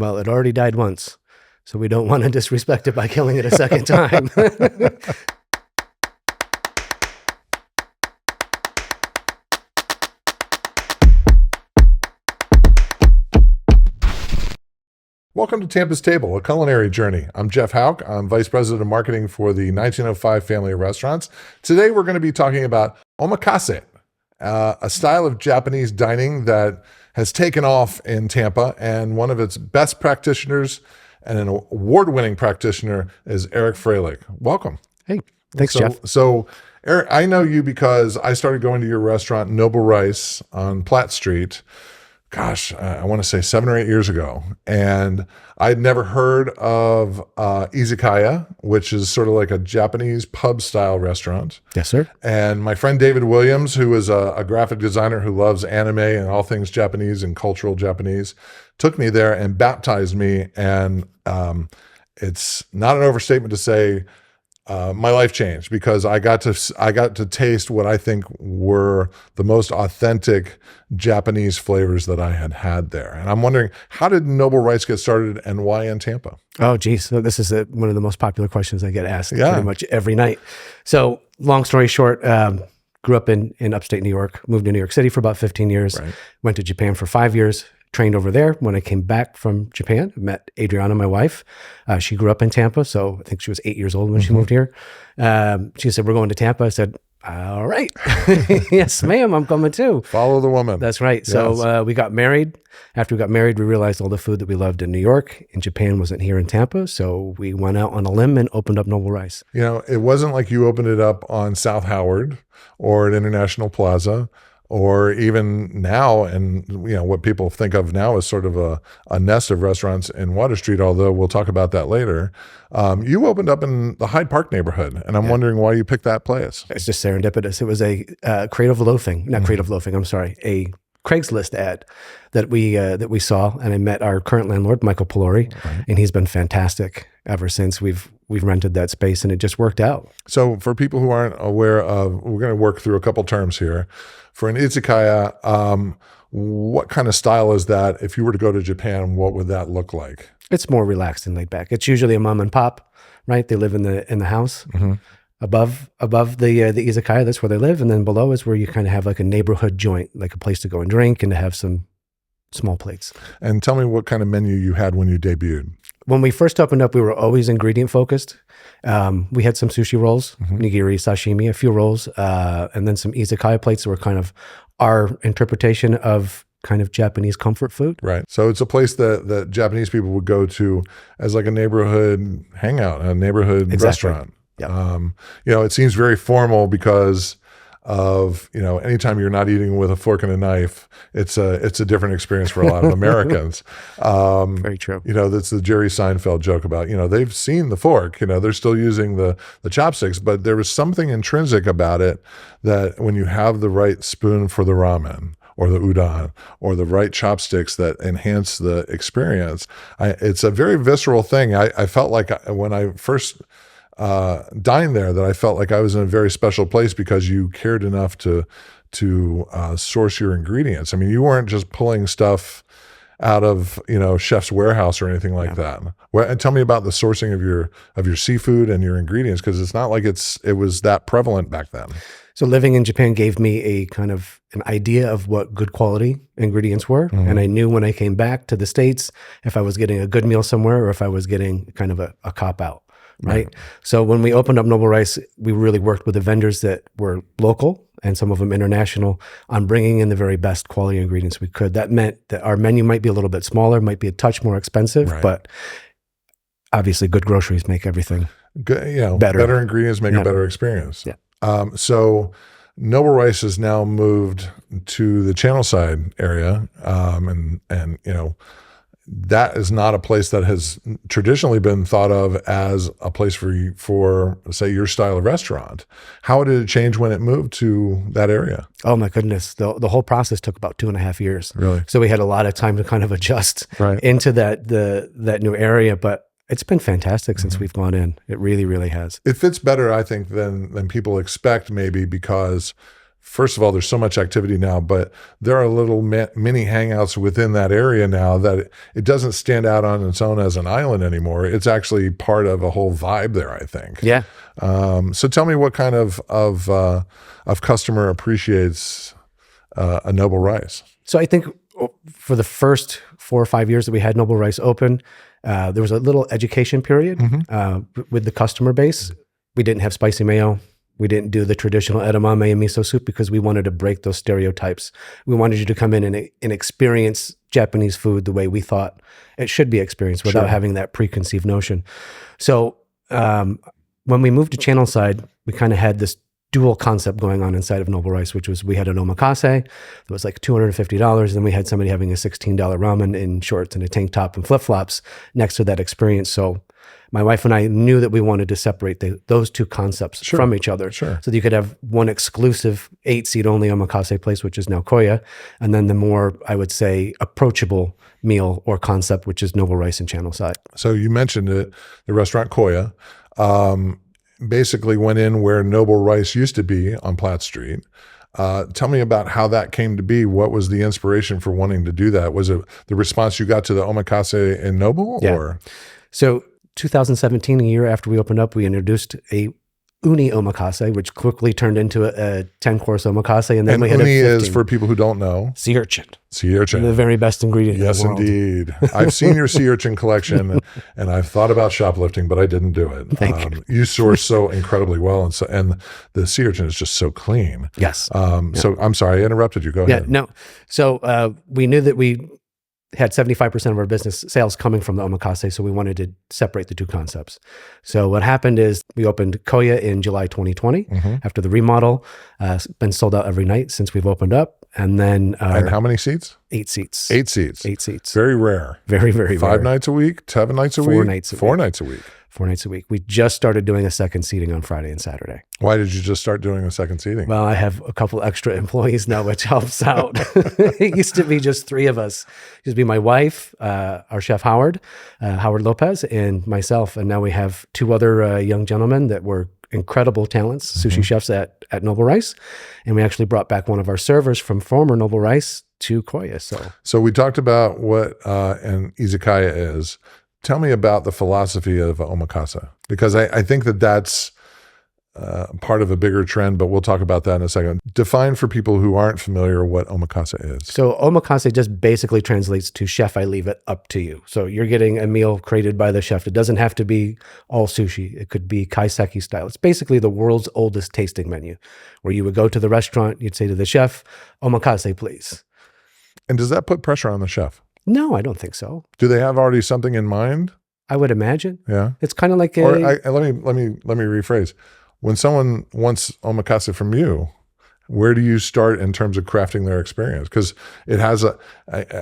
Well, it already died once, so we don't want to disrespect it by killing it a second time. Welcome to Tampa's Table, a culinary journey. I'm Jeff Houck. I'm Vice President of Marketing for the 1905 family of restaurants. Today, we're going to be talking about omakase, a style of Japanese dining that has taken off in Tampa, and one of its best practitioners and an award-winning practitioner is Eric Fralick. Welcome. Hey, thanks, Jeff. So, Eric, I know you because I started going to your restaurant, Noble Rice, on Platt Street. Gosh, I want to say 7 or 8 years ago. And I'd never heard of Izakaya, which is sort of like a Japanese pub style restaurant. Yes, sir. And my friend David Williams, who is a graphic designer who loves anime and all things Japanese and cultural Japanese, took me there and baptized me. And it's not an overstatement to say my life changed, because I got to taste what I think were the most authentic Japanese flavors that I had had there. And I'm wondering, how did Noble Rice get started and why in Tampa? Oh, geez. So this is one of the most popular questions I get asked pretty much every night. So long story short, grew up in upstate New York, moved to New York City for about 15 years, went to Japan for 5 years, trained over there. When I came back from Japan, I met Adriana, my wife. She grew up in Tampa, so I think she was 8 years old when she moved here. She said, "We're going to Tampa." I said, "All right." "Yes, ma'am, I'm coming too." Follow the woman. That's right. Yes. So we got married. After we got married, we realized all the food that we loved in New York in Japan wasn't here in Tampa. So we went out on a limb and opened up Noble Rice. You know, it wasn't like you opened it up on South Howard or at International Plaza, or even now, and you know what people think of now as sort of a nest of restaurants in Water Street, although we'll talk about that later. You opened up in the Hyde Park neighborhood, and I'm wondering why you picked that place. It's just serendipitous. It was a creative loafing, not creative loafing, I'm sorry, a Craigslist ad that we saw, and I met our current landlord, Michael Polori, and he's been fantastic ever since. We've rented that space, and it just worked out. So for people who aren't aware of, we're going to work through a couple terms here. For an izakaya, what kind of style is that? If you were to go to Japan, what would that look like? It's more relaxed and laid back. It's usually a mom and pop, right? They live in the house. Above the izakaya, that's where they live, and then below is where you kind of have like a neighborhood joint, like a place to go and drink and to have some small plates. And tell me what kind of menu you had when you debuted. When we first opened up, we were always ingredient focused. We had some sushi rolls, nigiri, sashimi, a few rolls, and then some izakaya plates that were kind of our interpretation of kind of Japanese comfort food. Right. So it's a place that Japanese people would go to as like a neighborhood hangout, a neighborhood restaurant. Yep. You know, it seems very formal because of, you know, anytime you're not eating with a fork and a knife, it's a different experience for a lot of Americans. Very true. You know, that's the Jerry Seinfeld joke about, you know, they've seen the fork, you know, they're still using the chopsticks, but there was something intrinsic about it that when you have the right spoon for the ramen or the udon or the right chopsticks that enhance the experience, it's a very visceral thing. I felt like when I first dined there, that I felt like I was in a very special place because you cared enough to source your ingredients. I mean, you weren't just pulling stuff out of, you know, Chef's Warehouse or anything like that. Well, and tell me about the sourcing of your seafood and your ingredients, because it's not like it was that prevalent back then. So living in Japan gave me a kind of an idea of what good quality ingredients were. And I knew when I came back to the States, if I was getting a good meal somewhere or if I was getting kind of a cop-out. Right. So when we opened up Noble Rice, we really worked with the vendors that were local and some of them international on bringing in the very best quality ingredients we could. That meant that our menu might be a little bit smaller, might be a touch more expensive, but obviously good groceries make everything better ingredients make a better experience. So Noble Rice has now moved to the Channelside area, and you know, that is not a place that has traditionally been thought of as a place for say your style of restaurant. How did it change when it moved to that area? Oh my goodness. The whole process took about 2.5 years. Really? So we had a lot of time to kind of adjust into that new area, but it's been fantastic since we've gone in. It really, really has. It fits better, I think, than people expect, maybe because first of all, there's so much activity now, but there are little mini hangouts within that area now that it doesn't stand out on its own as an island anymore. It's actually part of a whole vibe there, I think. Yeah. So tell me what kind of customer appreciates a Noble Rice. So I think for the first 4 or 5 years that we had Noble Rice open, there was a little education period with the customer base. We didn't have spicy mayo. We didn't do the traditional edamame and miso soup because we wanted to break those stereotypes. We wanted you to come in and experience Japanese food the way we thought it should be experienced without having that preconceived notion. So when we moved to channel side, we kind of had this dual concept going on inside of Noble Rice, which was we had an omakase that was like $250, and then we had somebody having a $16 ramen in shorts and a tank top and flip-flops next to that experience. So my wife and I knew that we wanted to separate those two concepts from each other so that you could have one exclusive 8-seat only omakase place, which is now Koya, and then the more, I would say, approachable meal or concept, which is Noble Rice and channel side. So you mentioned it, the restaurant Koya. Basically went in where Noble Rice used to be on Platt Street. Tell me about how that came to be. What was the inspiration for wanting to do that? Was it the response you got to the omakase in Noble? Yeah. Or? So 2017, a year after we opened up, we introduced a uni omakase, which quickly turned into a 10-course omakase. And then we had uni a 15. is, for people who don't know, sea urchin. Sea urchin. The very best ingredient yes, in the world. Indeed. I've seen your sea urchin collection, and I've thought about shoplifting, but I didn't do it. Thank you. You source so incredibly well, and the sea urchin is just so clean. Yes. So I'm sorry, I interrupted you. Go ahead. Yeah, no. So we knew that we had 75% of our business sales coming from the omakase, so we wanted to separate the two concepts. So what happened is we opened Koya in July 2020 after the remodel. It's been sold out every night since we've opened up. And then... and how many seats? 8 seats. 8 seats. 8 seats. Very rare. Very, very rare. 5 nights a week? 7 nights a week? 4 nights a week. 4 nights a week. 4 nights a week. We just started doing a second seating on Friday and Saturday. Why did you just start doing a second seating? Well, I have a couple extra employees now, which helps out. It used to be just 3 of us. It used to be my wife, our chef Howard Lopez, and myself. And now we have 2 other young gentlemen that were incredible talents, sushi chefs at Noble Rice. And we actually brought back one of our servers from former Noble Rice to Koya. So we talked about what an izakaya is. Tell me about the philosophy of omakase, because I think that's part of a bigger trend, but we'll talk about that in a second. Define for people who aren't familiar what omakase is. So omakase just basically translates to chef, I leave it up to you. So you're getting a meal created by the chef. It doesn't have to be all sushi. It could be kaiseki style. It's basically the world's oldest tasting menu, where you would go to the restaurant, you'd say to the chef, omakase, please. And does that put pressure on the chef? No, I don't think so. Do they have already something in mind? I would imagine. Yeah. It's kind of like let me rephrase. When someone wants omakase from you, where do you start in terms of crafting their experience? Because it has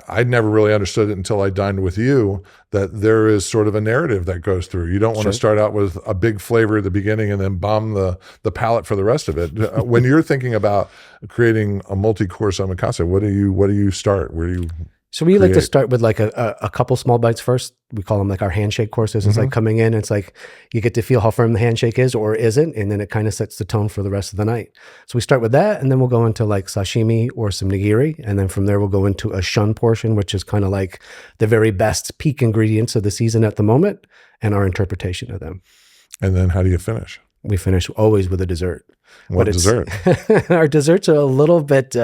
I'd never really understood it until I dined with you, that there is sort of a narrative that goes through. You don't want to start out with a big flavor at the beginning and then bomb the palate for the rest of it. When you're thinking about creating a multi-course omakase, what do you start? Where do you... So we like to start with like a couple small bites first. We call them like our handshake courses. It's like coming in, it's like you get to feel how firm the handshake is or isn't, and then it kind of sets the tone for the rest of the night. So we start with that, and then we'll go into like sashimi or some nigiri, and then from there we'll go into a shun portion, which is kind of like the very best peak ingredients of the season at the moment, and our interpretation of them. And then how do you finish? We finish always with a dessert. What dessert? Our desserts are a little bit...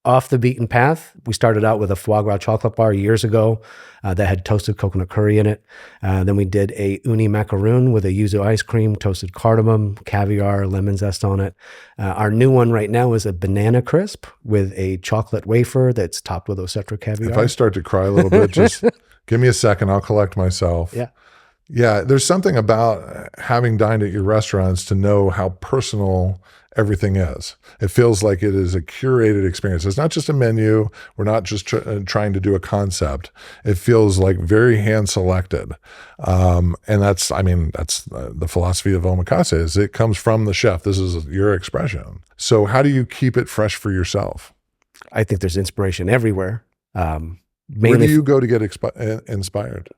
off the beaten path. We started out with a foie gras chocolate bar years ago that had toasted coconut curry in it. Then we did a uni macaroon with a yuzu ice cream, toasted cardamom, caviar, lemon zest on it. Our new one right now is a banana crisp with a chocolate wafer that's topped with osetra caviar. If I start to cry a little bit, just give me a second. I'll collect myself. Yeah. Yeah. There's something about having dined at your restaurants to know how personal everything is. It feels like it is a curated experience. It's not just a menu. We're not just trying to do a concept. It feels like very hand selected. And that's the philosophy of omakase, is it comes from the chef. This is your expression. So how do you keep it fresh for yourself? I think there's inspiration everywhere. Where do you go to get inspired?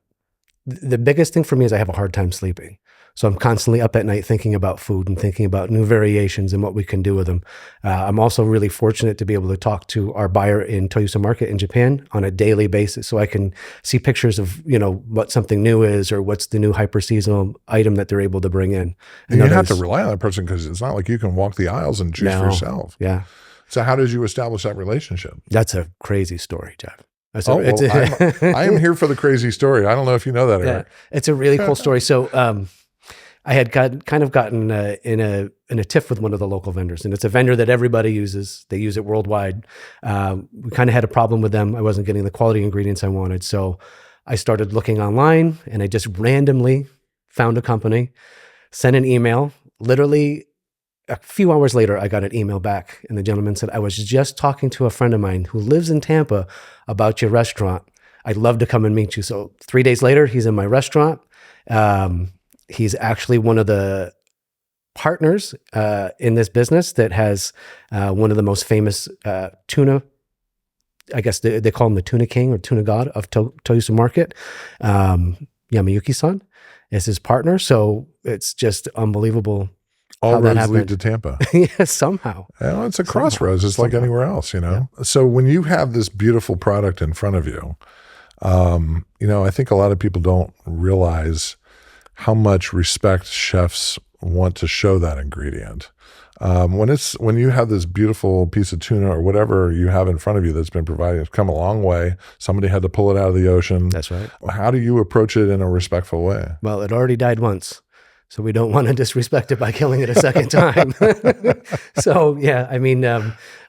The biggest thing for me is I have a hard time sleeping. So I'm constantly up at night thinking about food and thinking about new variations and what we can do with them. I'm also really fortunate to be able to talk to our buyer in Toyosu Market in Japan on a daily basis. So I can see pictures of, what something new is or what's the new hyper seasonal item that they're able to bring in. And you have to rely on that person because it's not like you can walk the aisles and choose for yourself. Yeah. So how did you establish that relationship? That's a crazy story, Jeff. I am here for the crazy story. I don't know if you know that, Eric. Yeah, it's a really cool story. So I had gotten in a tiff with one of the local vendors, and it's a vendor that everybody uses. They use it worldwide. We kind of had a problem with them. I wasn't getting the quality ingredients I wanted. So I started looking online, and I just randomly found a company, sent an email. Literally a few hours later, I got an email back, and the gentleman said, I was just talking to a friend of mine who lives in Tampa about your restaurant. I'd love to come and meet you. So 3 days later, he's in my restaurant. He's actually one of the partners in this business that has one of the most famous tuna. I guess they call him the tuna king or tuna god of Toyosu Market. Yamayuki-san is his partner. So it's just unbelievable. All roads lead to Tampa. Yeah, somehow. It's a crossroads. It's like anywhere else, Yeah. So when you have this beautiful product in front of you, I think a lot of people don't realize how much respect chefs want to show that ingredient. When you have this beautiful piece of tuna or whatever you have in front of you that's been provided, it's come a long way. Somebody had to pull it out of the ocean. That's right. How do you approach it in a respectful way? Well, it already died once. So we don't want to disrespect it by killing it a second time. So yeah,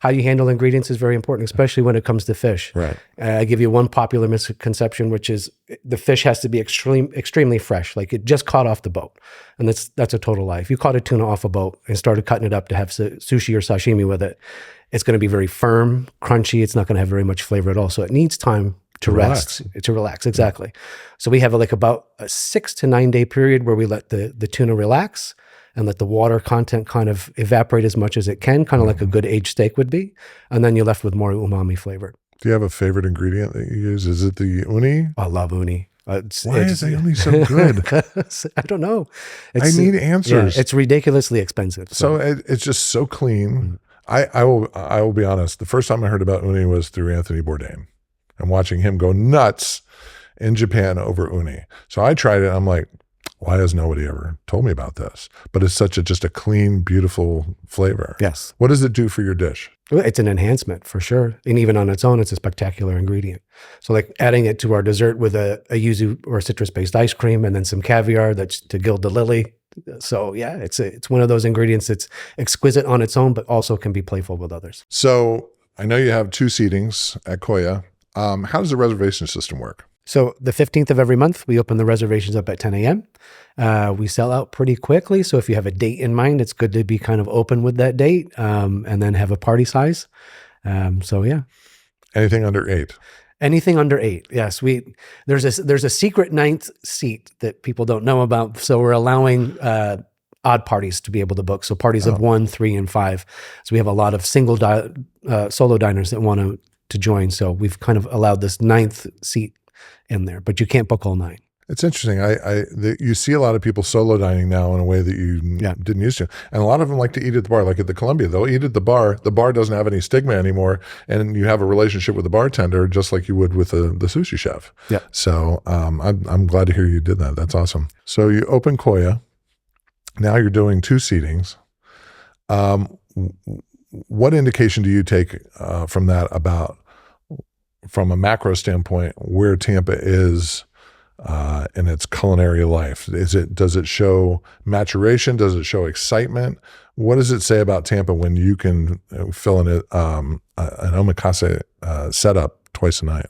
how you handle ingredients is very important, especially when it comes to fish. Right. I give you one popular misconception, which is the fish has to be extremely fresh, like it just caught off the boat. And that's a total lie. If you caught a tuna off a boat and started cutting it up to have sushi or sashimi with it, it's going to be very firm, crunchy. It's not going to have very much flavor at all. So it needs time to rest, to relax. Exactly. So we have about a 6 to 9 day period where we let the tuna relax and let the water content kind of evaporate as much as it can, kind of like a good aged steak would be. And then you're left with more umami flavor. Do you have a favorite ingredient that you use? Is it the uni? I love uni. Why is the uni so good? I don't know. I need answers. Yeah, it's ridiculously expensive. So it's just so clean. I will be honest. The first time I heard about uni was through Anthony Bourdain. And watching him go nuts in Japan over uni. So I tried it. I'm like, why has nobody ever told me about this? But it's just a clean, beautiful flavor. Yes. What does it do for your dish? It's an enhancement for sure. And even on its own, it's a spectacular ingredient. So like adding it to our dessert with a yuzu or citrus-based ice cream and then some caviar that's to gild the lily. So yeah, it's one of those ingredients that's exquisite on its own, but also can be playful with others. So I know you have 2 seatings at Koya. How does the reservation system work? So the 15th of every month, we open the reservations up at 10 a.m. We sell out pretty quickly. So if you have a date in mind, it's good to be kind of open with that date and then have a party size. So yeah. Anything under 8? Anything under 8. Yes. There's a secret 9th seat that people don't know about. So we're allowing odd parties to be able to book. So parties of 1, 3, and 5. So we have a lot of solo diners that want to join. So we've kind of allowed this 9th seat in there, but you can't book all 9. It's interesting. You see a lot of people solo dining now in a way that you didn't used to. And a lot of them like to eat at the bar. Like at the Columbia, they'll eat at the bar. The bar doesn't have any stigma anymore. And you have a relationship with the bartender just like you would with the sushi chef. Yeah. So I'm glad to hear you did that. That's awesome. So you open Koya. Now you're doing 2 seatings. What indication do you take from that about, from a macro standpoint, where Tampa is in its culinary life? Does it show maturation? Does it show excitement? What does it say about Tampa when you can fill in an omakase setup twice a night?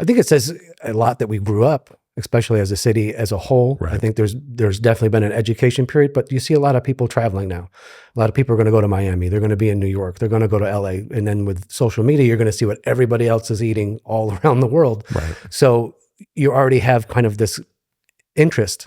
I think it says a lot that we grew up, especially as a city as a whole. Right. I think there's definitely been an education period, but you see a lot of people traveling now. A lot of people are going to go to Miami. They're going to be in New York. They're going to go to LA. And then with social media, you're going to see what everybody else is eating all around the world. Right. So you already have kind of this interest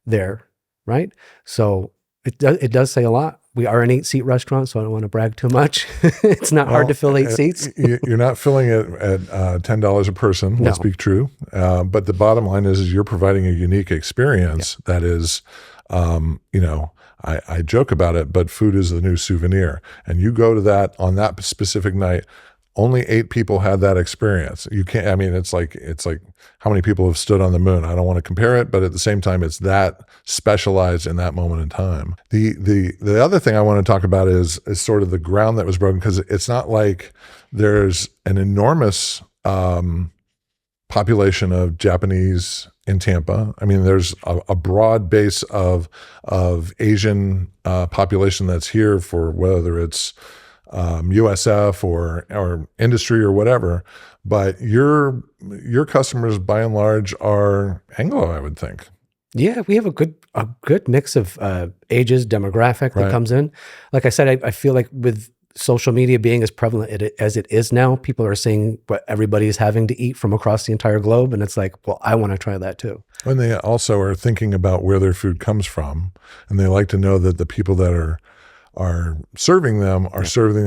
there, right? So it does say a lot We are an 8-seat restaurant, so I don't want to brag too much. It's not hard to fill 8 seats. You're not filling it at $10 a person. Let's be true. But the bottom line is you're providing a unique experience that is, I joke about it, but food is the new souvenir. And you go to that on that specific night, only 8 people had that experience. You can't, I mean, it's like how many people have stood on the moon? I don't want to compare it, but at the same time, it's that specialized in that moment in time. The other thing I want to talk about is sort of the ground that was broken, because it's not like there's an enormous population of Japanese in Tampa. I mean, there's a broad base of Asian population that's here, for whether it's USF or industry or whatever, but your customers by and large are Anglo, I would think. Yeah, we have a good mix of ages, demographic that comes in. Like I said, I feel like with social media being as prevalent as it is now, people are seeing what everybody is having to eat from across the entire globe, and it's like, well, I want to try that too. And they also are thinking about where their food comes from, and they like to know that the people that are serving them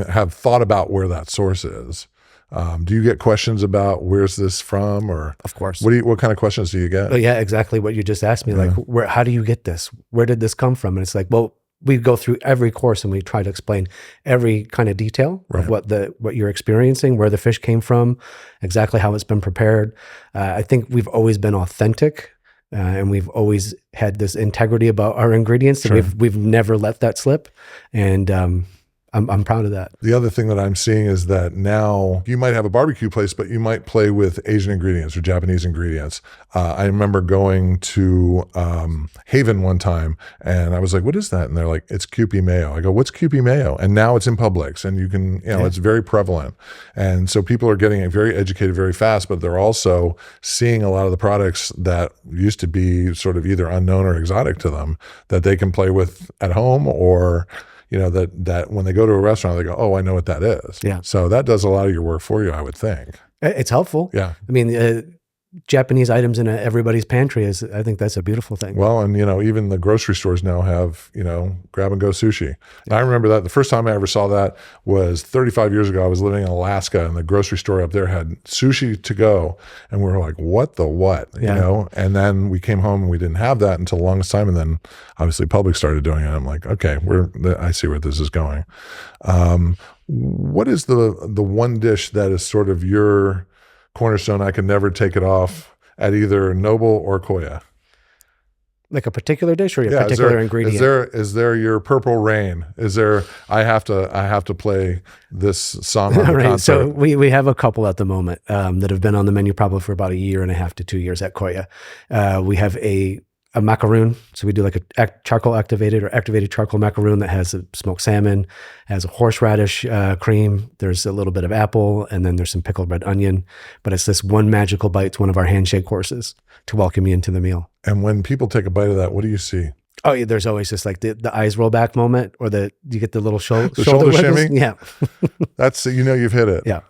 have thought about where that source is. Do you get questions about where's this from, or of course, what kind of questions do you get? Oh, yeah, exactly what you just asked me. Like, how do you get this? Where did this come from? And it's like, well, we go through every course and we try to explain every kind of detail of what you're experiencing, where the fish came from, exactly how it's been prepared. I think we've always been authentic. And we've always had this integrity about our ingredients, and we've never let that slip. And I'm proud of that. The other thing that I'm seeing is that now you might have a barbecue place, but you might play with Asian ingredients or Japanese ingredients. I remember going to Haven one time, and I was like, what is that? And they're like, it's Kewpie mayo. I go, what's Kewpie mayo? And now it's in Publix, and you can, it's very prevalent. And so people are getting very educated very fast, but they're also seeing a lot of the products that used to be sort of either unknown or exotic to them that they can play with at home, or that when they go to a restaurant, they go, oh, I know what that is. Yeah. So that does a lot of your work for you, I would think. It's helpful. Yeah. I mean, Japanese items in everybody's pantry I think that's a beautiful thing. Well, and even the grocery stores now have, grab and go sushi. And I remember that the first time I ever saw that was 35 years ago. I was living in Alaska, and the grocery store up there had sushi to go. And we were like, what the what? And then we came home and we didn't have that until the longest time. And then obviously Publix started doing it. I'm like, okay, I see where this is going. What is the one dish that is sort of your cornerstone? I can never take it off at either Noble or Koya. Like a particular dish or a particular ingredient? Is there your Purple Rain? Is there, I have to play this song on the concert? So we have a couple at the moment that have been on the menu probably for about 1.5 to 2 years at Koya. We have a macaroon. So we do like a charcoal activated or activated charcoal macaroon that has a smoked salmon, has a horseradish cream. There's a little bit of apple, and then there's some pickled red onion. But it's this one magical bite. It's one of our handshake courses to welcome you into the meal. And when people take a bite of that, what do you see? Oh, yeah, there's always just like the eyes roll back moment, or you get the little shoulder shimmy. Yeah. That's, you've hit it. Yeah.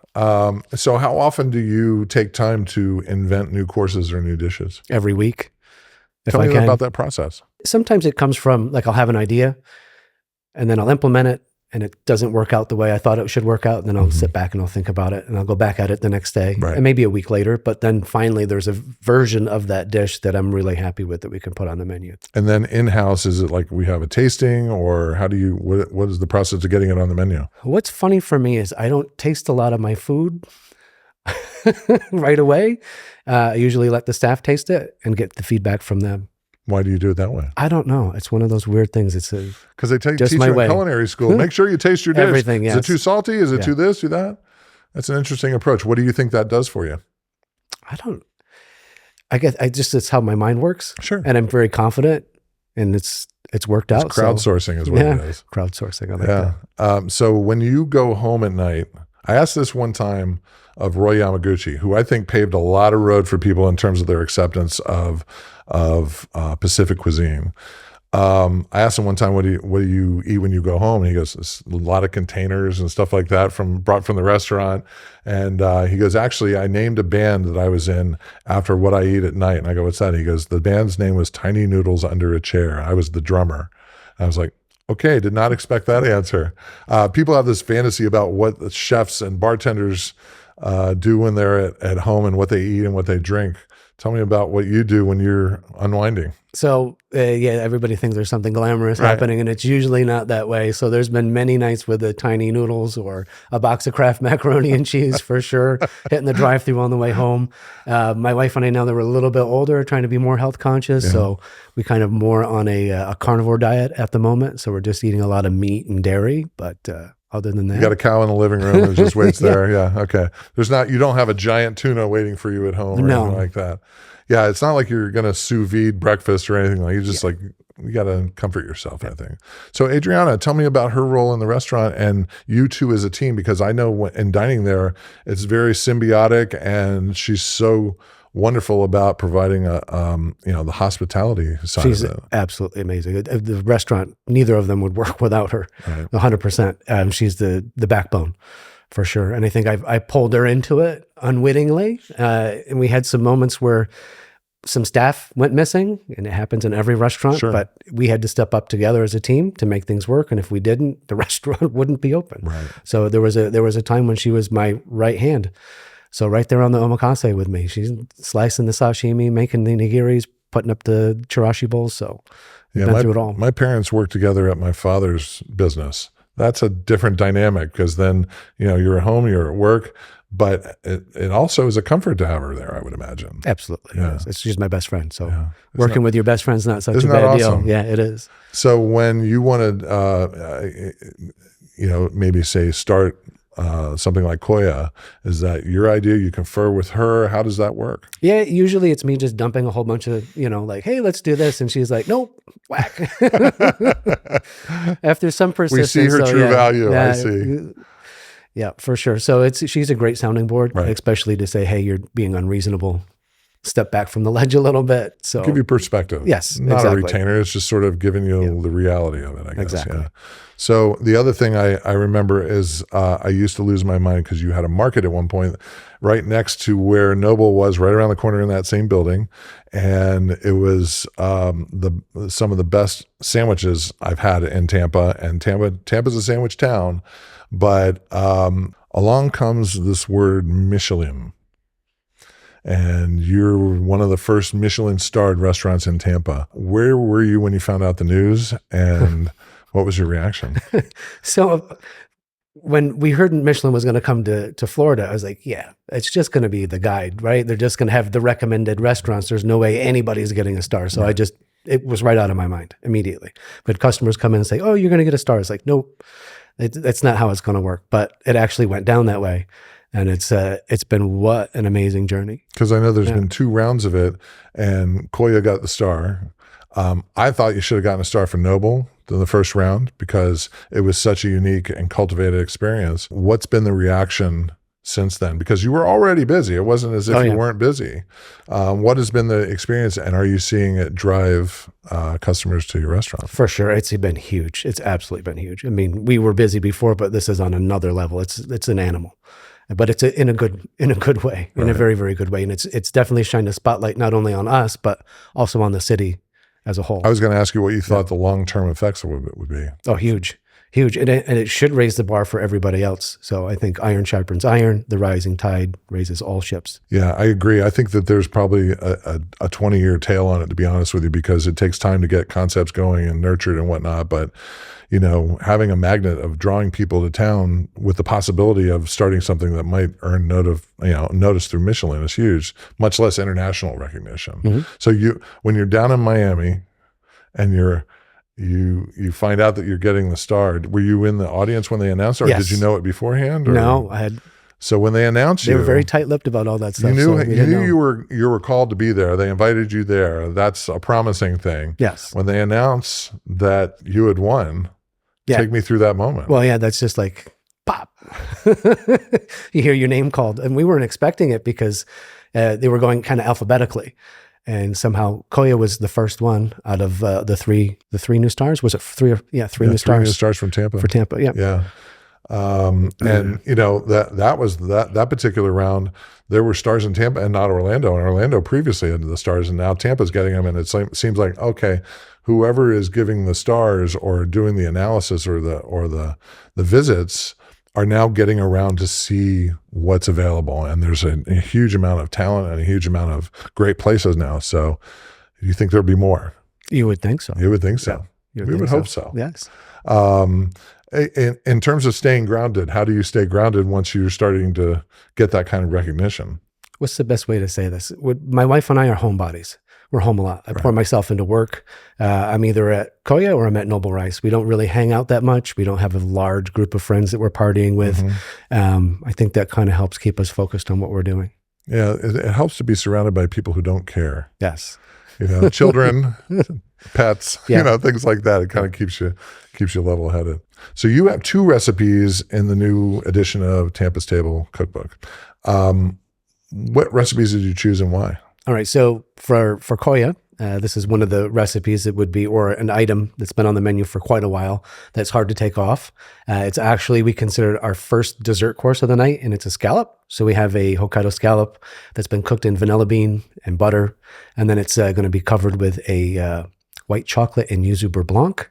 So how often do you take time to invent new courses or new dishes? Every week. Tell me about that process. Sometimes it comes from, like, I'll have an idea and then I'll implement it, and it doesn't work out the way I thought it should work out. And then I'll sit back and I'll think about it, and I'll go back at it the next day, and maybe a week later. But then finally there's a version of that dish that I'm really happy with that we can put on the menu. And then in-house, is it like we have a tasting, or what is the process of getting it on the menu? What's funny for me is I don't taste a lot of my food right away. I usually let the staff taste it and get the feedback from them. Why do you do it that way? I don't know. It's one of those weird things. It's because they teach you in culinary school. Make sure you taste your dish. Everything. Yes. Is it too salty? Is it too this, too that? That's an interesting approach. What do you think that does for you? I guess it's how my mind works. Sure. And I'm very confident, and it's worked out. Crowdsourcing is what it is. Crowdsourcing. I like that. So when you go home at night, I asked this one time of Roy Yamaguchi, who I think paved a lot of road for people in terms of their acceptance of Pacific cuisine. I asked him one time, what do you eat when you go home? And he goes, "It's a lot of containers and stuff like that brought from the restaurant." And he goes, "Actually, I named a band that I was in after what I eat at night." And I go, "What's that?" He goes, "The band's name was Tiny Noodles Under a Chair. I was the drummer." And I was like, Okay, did not expect that answer. People have this fantasy about what the chefs and bartenders do when they're at home and what they eat and what they drink. Tell me about what you do when you're unwinding. So yeah, everybody thinks there's something glamorous happening, and it's usually not that way. So there's been many nights with the tiny noodles or a box of Kraft macaroni and cheese for sure, hitting the drive-thru on the way home. My wife and I, now that we're a little bit older, are trying to be more health conscious. So we kind of more on a carnivore diet at the moment. So we're just eating a lot of meat and dairy, but other than that, you got a cow in the living room that just waits there. Yeah. Okay. You don't have a giant tuna waiting for you at home or anything like that. Yeah. It's not like you're going to sous vide breakfast or anything like. You just you got to comfort yourself, I think. So Adriana, tell me about her role in the restaurant and you two as a team, because I know in dining there, it's very symbiotic, and she's so wonderful about providing the hospitality side She's of it. Absolutely amazing. The restaurant, neither of them would work without her. Right. 100%. She's the backbone for sure. And I think I pulled her into it unwittingly. And we had some moments where some staff went missing, and it happens in every restaurant, but we had to step up together as a team to make things work. And if we didn't, the restaurant wouldn't be open. Right. So there was a time when she was my right hand. So right there on the omakase with me, she's slicing the sashimi, making the nigiris, putting up the chirashi bowls. So been through it all. My parents worked together at my father's business. That's a different dynamic, because then, you're at home, you're at work, but it also is a comfort to have her there, I would imagine. Absolutely. Yeah. She's my best friend. So working with your best friend's not such a bad awesome? deal. Yeah, it is. So when you wanted, maybe say start something like Koya, is that your idea? You confer with her? How does that work? Yeah, usually it's me just dumping a whole bunch of, like, hey, let's do this. And she's like, nope, whack. After some persistence. We see her true value, I see. Yeah, for sure. So she's a great sounding board, right, especially to say, hey, you're being unreasonable. Step back from the ledge a little bit. So give you perspective. Yes, not exactly. a retainer. It's just sort of giving you the reality of it, I guess. Exactly. Yeah. So the other thing I remember is I used to lose my mind because you had a market at one point right next to where Noble was, right around the corner in that same building, and it was some of the best sandwiches I've had in Tampa. And Tampa's a sandwich town, but along comes this word Michelin. And you're one of the first Michelin-starred restaurants in Tampa. Where were you when you found out the news, and what was your reaction? So when we heard Michelin was going to come to Florida, I was like, yeah, it's just going to be the guide, right? They're just going to have the recommended restaurants. There's no way anybody's getting a star. So right. It was right out of my mind immediately. But customers come in and say, oh, you're going to get a star. It's like, nope, that's not how it's going to work. But it actually went down that way. And it's been what an amazing journey. Because I know there's been 2 rounds of it, and Koya got the star. I thought you should have gotten a star for Noble in the first round because it was such a unique and cultivated experience. What's been the reaction since then? Because you were already busy. It wasn't as if you weren't busy. What has been the experience, and are you seeing it drive customers to your restaurant? For sure. It's been huge. It's absolutely been huge. I mean, we were busy before, but this is on another level. It's an animal. But it's in a good way, in a very, very good way. And it's definitely shined a spotlight not only on us, but also on the city as a whole. I was going to ask you what you thought the long-term effects of it would be. Oh, huge. And it should raise the bar for everybody else. So I think iron sharpens iron. The rising tide raises all ships. Yeah, I agree. I think that there's probably a 20-year tail on it, to be honest with you, because it takes time to get concepts going and nurtured and whatnot. But having a magnet of drawing people to town with the possibility of starting something that might earn notice through Michelin is huge, much less international recognition. Mm-hmm. So when you're down in Miami and you find out that you're getting the star, were you in the audience when they announced it, or did you know it beforehand? Or? No, I had. So when they announced they were very tight-lipped about all that stuff. You knew you were called to be there. They invited you there. That's a promising thing. Yes. When they announced that you had won, take me through that moment. Well, yeah, that's just like pop. You hear your name called, and we weren't expecting it because they were going kind of alphabetically. And somehow Koya was the first one out of the three new stars. Was it 3 or three new stars? 3 new stars from Tampa. For Tampa, yeah. Yeah. And that was that particular round. There were stars in Tampa and not Orlando. And Orlando previously had the stars, and now Tampa's getting them. And it seems like, okay, whoever is giving the stars or doing the analysis or the visits are now getting around to see what's available. And there's a huge amount of talent and a huge amount of great places now. So you think there'll be more? You would think so. You would think so. Yeah, we would hope so. Yes. In terms of staying grounded, how do you stay grounded once you're starting to get that kind of recognition? What's the best way to say this? My wife and I are homebodies. We're home a lot. I pour myself into work. I'm either at Koya or I'm at Noble Rice. We don't really hang out that much. We don't have a large group of friends that we're partying with. I think that kind of helps keep us focused on what we're doing. Yeah, it helps to be surrounded by people who don't care. Yes. Children, pets, things like that. It kind of keeps you level-headed. So you have 2 recipes in the new edition of Tampa's Table cookbook. What recipes did you choose and why? All right. So for Koya, this is one of the recipes that would be, or an item that's been on the menu for quite a while that's hard to take off. It's actually, we consider it our first dessert course of the night, and it's a scallop. So we have a Hokkaido scallop that's been cooked in vanilla bean and butter, and then it's going to be covered with a white chocolate and yuzu beurre blanc.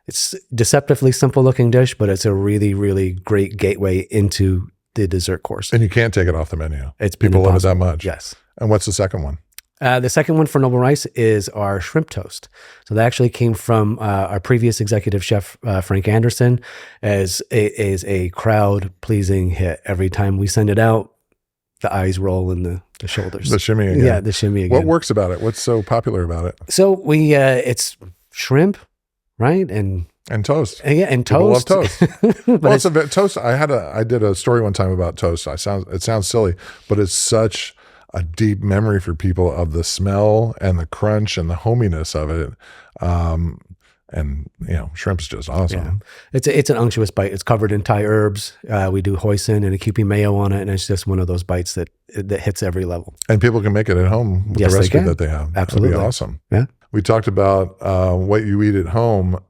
It's deceptively simple looking dish, but it's a really, really great gateway into the dessert course. And you can't take it off the menu. It's People love it that impossible. much. Yes. And what's the second one? The second one for Noble Rice is our shrimp toast. So that actually came from our previous executive chef, Frank Anderson, as a crowd-pleasing hit. Every time we send it out, the eyes roll and the shoulders. The shimmy again. Yeah, the shimmy again. What works about it? What's so popular about it? So it's shrimp, right? And toast. Yeah, and People toast. love toast. Well, it's a toast. I did a story one time about toast. It sounds silly, but it's such a deep memory for people of the smell and the crunch and the hominess of it. And shrimp's just awesome. Yeah. It's an unctuous bite. It's covered in Thai herbs. We do hoisin and a Kewpie mayo on it, and it's just one of those bites that hits every level. And people can make it at home with the recipe that they have. Absolutely. That'd be awesome. Yeah. We talked about what you eat at home.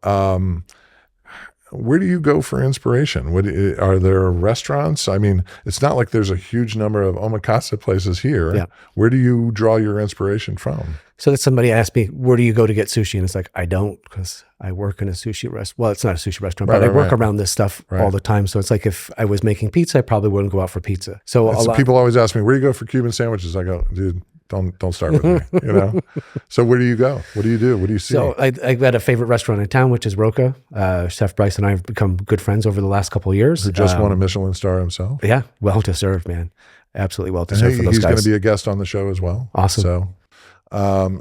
Where do you go for inspiration? Are there restaurants? I mean, it's not like there's a huge number of omakase places here. Yeah. Where do you draw your inspiration from? So that somebody asked me, where do you go to get sushi? And it's like, I don't, because I work in a sushi restaurant. Well, it's not a sushi restaurant, but I work around this stuff all the time. So it's like if I was making pizza, I probably wouldn't go out for pizza. So people always ask me, where do you go for Cuban sandwiches? I go, dude, don't start with me, So where do you go? What do you do? What do you see? So I've got a favorite restaurant in town, which is Roca. Chef Bryce and I have become good friends over the last couple of years. Who just won a Michelin star himself. Yeah, well deserved, man. Absolutely well deserved for those guys. He's going to be a guest on the show as well. Awesome.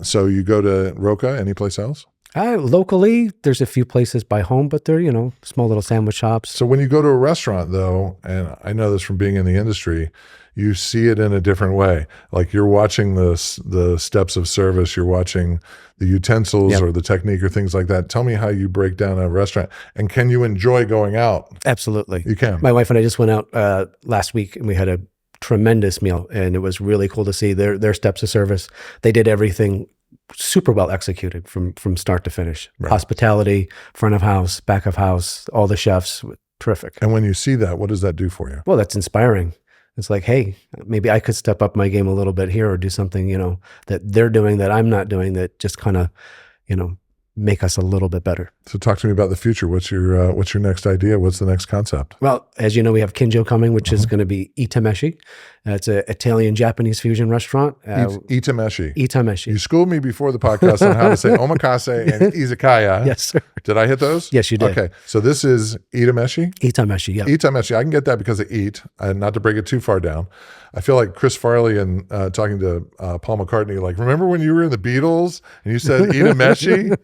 So you go to Roca, any place else? Locally, there's a few places by home, but they're, small little sandwich shops. So when you go to a restaurant though, and I know this from being in the industry, you see it in a different way. Like you're watching the steps of service, you're watching the utensils or the technique or things like that. Tell me how you break down a restaurant, and can you enjoy going out? Absolutely. You can. My wife and I just went out last week, and we had a tremendous meal, and it was really cool to see their steps of service. They did everything super well executed from start to finish. Right. Hospitality, front of house, back of house, all the chefs, terrific. And when you see that, what does that do for you? Well, that's inspiring. It's like, hey, maybe I could step up my game a little bit here, or do something, that they're doing that I'm not doing, that just kind of, make us a little bit better. So talk to me about the future. What's your next idea? What's the next concept? Well, as you know, we have Kinjo coming, which is going to be Itameshi. It's an Italian-Japanese fusion restaurant. Itameshi. Itameshi. You schooled me before the podcast on how to say omakase and izakaya. Yes, sir. Did I hit those? Yes, you did. Okay. So this is Itameshi? Itameshi, yeah. Itameshi. I can get that because of eat, and not to break it too far down. I feel like Chris Farley and talking to Paul McCartney, like, remember when you were in the Beatles and you said Itameshi?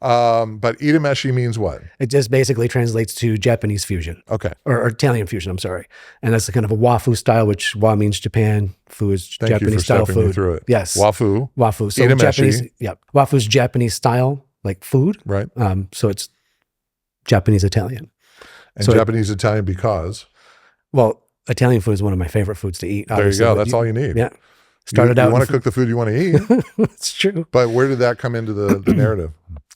But Itameshi means what? It just basically translates to Japanese fusion. Okay. Or Italian fusion, I'm sorry. And that's a kind of a wafu style, which wa means Japan, fu is Japanese style food. Me through it. Yes. Wafu. So Itameshi. Japanese, wafu's Japanese style, like food. Right. So it's Japanese Italian. And so Japanese Italian because? Well, Italian food is one of my favorite foods to eat. There you go. That's all you need. Yeah. You want to cook the food you want to eat. It's true. But where did that come into the narrative?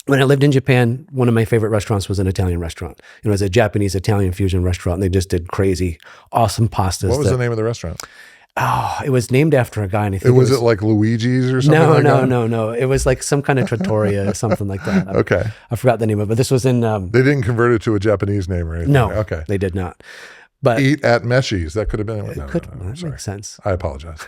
When I lived in Japan, one of my favorite restaurants was an Italian restaurant. It was a Japanese-Italian fusion restaurant, and they just did crazy, awesome pastas. What was the name of the restaurant? Oh, it was named after a guy, and I think Was it like Luigi's or something? No. It was like some kind of trattoria or something like that. Okay. I forgot the name of it, but this was in. They didn't convert it to a Japanese name or anything. No, okay, they did not. But Eat at Meshi's. That could have been. it could that makes sense. I apologize.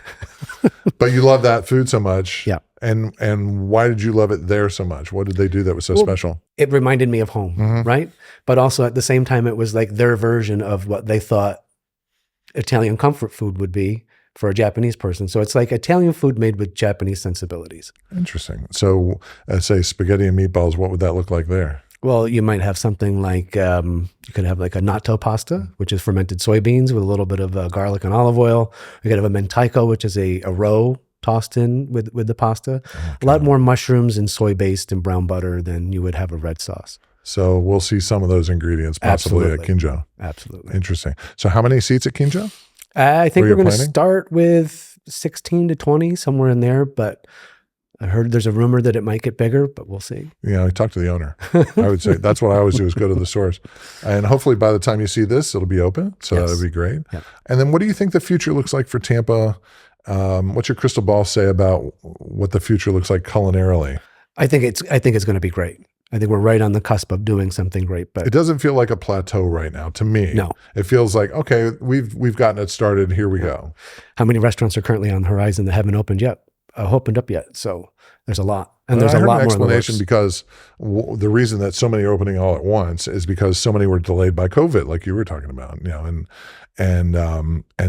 But you love that food so much. Yeah. And why did you love it there so much? What did they do that was so special? It reminded me of home, right? But also at the same time, it was like their version of what they thought Italian comfort food would be for a Japanese person. So it's like Italian food made with Japanese sensibilities. Interesting. So, say spaghetti and meatballs, what would that look like there? Well, you might have something like, you could have like a natto pasta, which is fermented soybeans with a little bit of garlic and olive oil. You could have a mentaiko, which is a roe tossed in with the pasta. Okay. A lot more mushrooms and soy-based and brown butter than you would have a red sauce. So we'll see some of those ingredients possibly at Kinjo. Absolutely. Interesting. So how many seats at Kinjo? I think we're going to start with 16 to 20, somewhere in there, but I heard there's a rumor that it might get bigger, but we'll see. Yeah, I talked to the owner. I would say that's what I always do is go to the source. And hopefully by the time you see this, it'll be open. So that'd be great. Yep. And then what do you think the future looks like for Tampa? What's your crystal ball say about what the future looks like culinarily? I think it's going to be great. I think we're right on the cusp of doing something great, but it doesn't feel like a plateau right now to me. No, it feels like, okay, we've gotten it started. Here we go. How many restaurants are currently on the horizon that haven't opened up yet? So there's a lot, and there's a lot more. Explanation because the reason that so many are opening all at once is because so many were delayed by COVID, like you were talking about. And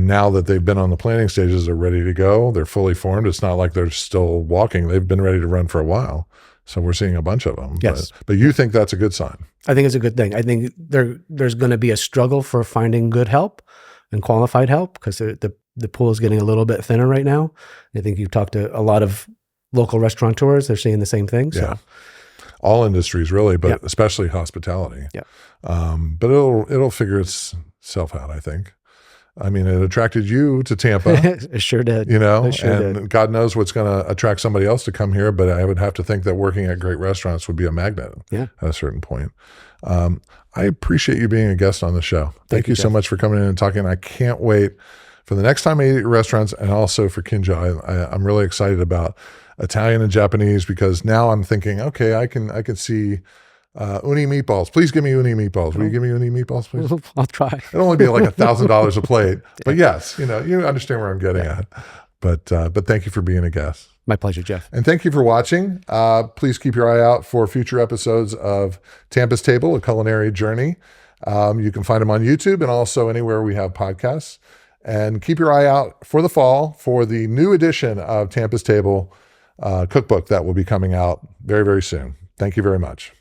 now that they've been on the planning stages, they're ready to go. They're fully formed. It's not like they're still walking. They've been ready to run for a while. So we're seeing a bunch of them. Yes. But you think that's a good sign? I think it's a good thing. I think there's going to be a struggle for finding good help and qualified help because the pool is getting a little bit thinner right now. I think you've talked to a lot of local restaurateurs. They're seeing the same thing. So. Yeah. All industries really, but especially hospitality. Yeah. But it'll figure itself out, I think. I mean, it attracted you to Tampa. It sure did. It sure did. God knows what's going to attract somebody else to come here, but I would have to think that working at great restaurants would be a magnet at a certain point. I appreciate you being a guest on the show. Thank you so much for coming in and talking. I can't wait for the next time I eat at your restaurants and also for Kinjo. I'm really excited about Italian and Japanese because now I'm thinking, okay, I can see uni meatballs. Please give me uni meatballs. Will you give me uni meatballs, please? I'll try. It'll only be like $1,000 a plate. But yes, you understand where I'm getting at. But thank you for being a guest. My pleasure, Jeff. And thank you for watching. Please keep your eye out for future episodes of Tampa's Table, a Culinary Journey. You can find them on YouTube and also anywhere we have podcasts. And keep your eye out for the fall for the new edition of Tampa's Table cookbook that will be coming out very, very soon. Thank you very much.